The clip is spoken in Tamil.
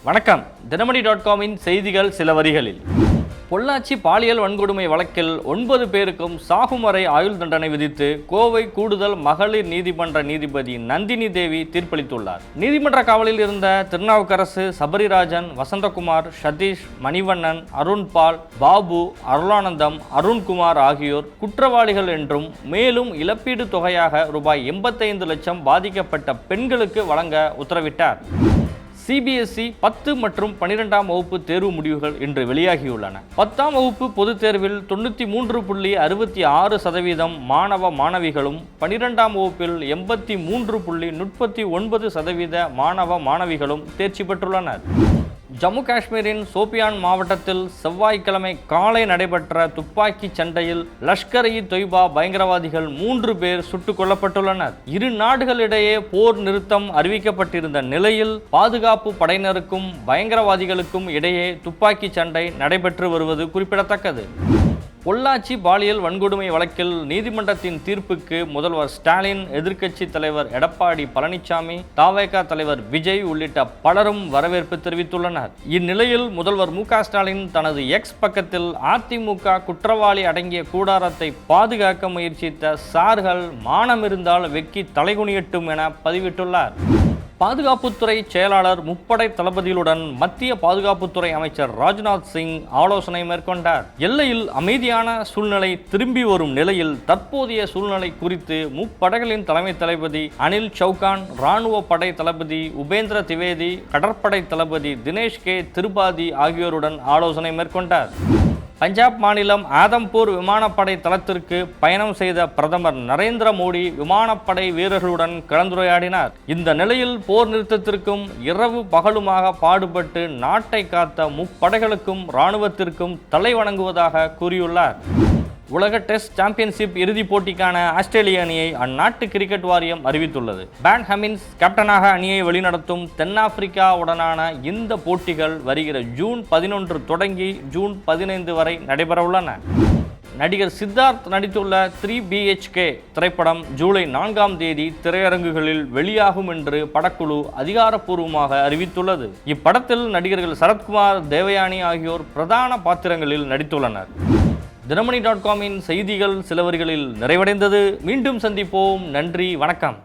வணக்கம். தினமணி.com-இன் செய்திகள் சில வரிகளில். பொள்ளாச்சி பாலியல் வன்கொடுமை வழக்கில் 9 பேருக்கும் சாகும் வரை ஆயுள் தண்டனை விதித்து கோவை கூடுதல் மகளிர் நீதிமன்ற நீதிபதி நந்தினி தேவி தீர்ப்பளித்துள்ளார். நீதிமன்ற காவலில் இருந்த திருநாவுக்கரசு, சபரிராஜன், வசந்தகுமார், சதீஷ், மணிவண்ணன், அருண்பால், பாபு, அருளானந்தம், அருண்குமார் ஆகியோர் குற்றவாளிகள் என்றும் மேலும் இழப்பீடு தொகையாக ரூபாய் 85 லட்சம் பாதிக்கப்பட்ட பெண்களுக்கு வழங்க உத்தரவிட்டார். சிபிஎஸ்இ 10 மற்றும் 12ஆம் வகுப்பு தேர்வு முடிவுகள் இன்று வெளியாகியுள்ளன. 10ஆம் வகுப்பு பொதுத் தேர்வில் 93.66% மாணவ மாணவிகளும், 12ஆம் வகுப்பில் 83.39% மாணவ மாணவிகளும் தேர்ச்சி பெற்றுள்ளனர். ஜம்மு காஷ்மீரின் சோபியான் மாவட்டத்தில் செவ்வாய்க்கிழமை காலை நடைபெற்ற துப்பாக்கிச் சண்டையில் லஷ்கர்-இ-தொய்பா பயங்கரவாதிகள் 3 பேர் சுட்டுக் கொல்லப்பட்டுள்ளனர். இரு நாடுகளிடையே போர் நிறுத்தம் அறிவிக்கப்பட்டிருந்த நிலையில் பாதுகாப்பு படையினருக்கும் பயங்கரவாதிகளுக்கும் இடையே துப்பாக்கிச் சண்டை நடைபெற்று வருவது குறிப்பிடத்தக்கது. பொள்ளாச்சி பாலியல் வன்கொடுமை வழக்கில் நீதிமன்றத்தின் தீர்ப்புக்கு முதல்வர் ஸ்டாலின், எதிர்க்கட்சி தலைவர் எடப்பாடி பழனிசாமி, தவேக தலைவர் விஜய் உள்ளிட்ட பலரும் வரவேற்பு தெரிவித்துள்ளனர். இந்நிலையில் முதல்வர் மு.க.ஸ்டாலின் தனது எக்ஸ் பக்கத்தில் அதிமுக குற்றவாளி அடங்கிய கூடாரத்தை பாதுகாக்க முயற்சித்த சார்கள் மானம் இருந்தால் வெக்கி தலைகுனியட்டும் என பதிவிட்டுள்ளார். பாதுகாப்புத்துறை செயலாளர் முப்படை தளபதிகளுடன் மத்திய பாதுகாப்புத்துறை அமைச்சர் ராஜ்நாத் சிங் ஆலோசனை மேற்கொண்டார். எல்லையில் அமைதியான சூழ்நிலை திரும்பி வரும் நிலையில் தற்போதைய சூழ்நிலை குறித்து முப்படைகளின் தலைமை தளபதி அனில் சௌகான், இராணுவ படை தளபதி உபேந்திர திவேதி, கடற்படை தளபதி தினேஷ் கே திரிபாதி ஆகியோருடன் ஆலோசனை மேற்கொண்டார். பஞ்சாப் மாநிலம் ஆதம்பூர் விமானப்படை தளத்திற்கு பயணம் செய்த பிரதமர் நரேந்திர மோடி விமானப்படை வீரர்களுடன் கலந்துரையாடினார். இந்த நிலையில் போர் நிறுத்தத்திற்கும் இரவு பகலுமாக பாடுபட்டு நாட்டை காத்த முப்படைகளுக்கும் இராணுவத்திற்கும் தலை வணங்குவதாக கூறியுள்ளார். உலக டெஸ்ட் சாம்பியன்ஷிப் இறுதிப் போட்டிக்கான ஆஸ்திரேலிய அணியை அந்நாட்டு கிரிக்கெட் வாரியம் அறிவித்துள்ளது. பேன் ஹமின்ஸ் கேப்டனாக அணியை வழிநடத்தும் தென்னாப்பிரிக்காவுடனான இந்த போட்டிகள் வருகிற ஜூன் 11 தொடங்கி ஜூன் 15 வரை நடைபெறவுள்ளன. நடிகர் சித்தார்த் நடித்துள்ள 3 BHK திரைப்படம் ஜூலை 4ஆம் தேதி திரையரங்குகளில் வெளியாகும் என்று படக்குழு அதிகாரப்பூர்வமாக அறிவித்துள்ளது. இப்படத்தில் நடிகர்கள் சரத்குமார், தேவயானி ஆகியோர் பிரதான பாத்திரங்களில் நடித்துள்ளனர். தினமணி.com-இன் செய்திகள் சில வரிகளில் நிறைவடைந்தது. மீண்டும் சந்திப்போம். நன்றி, வணக்கம்.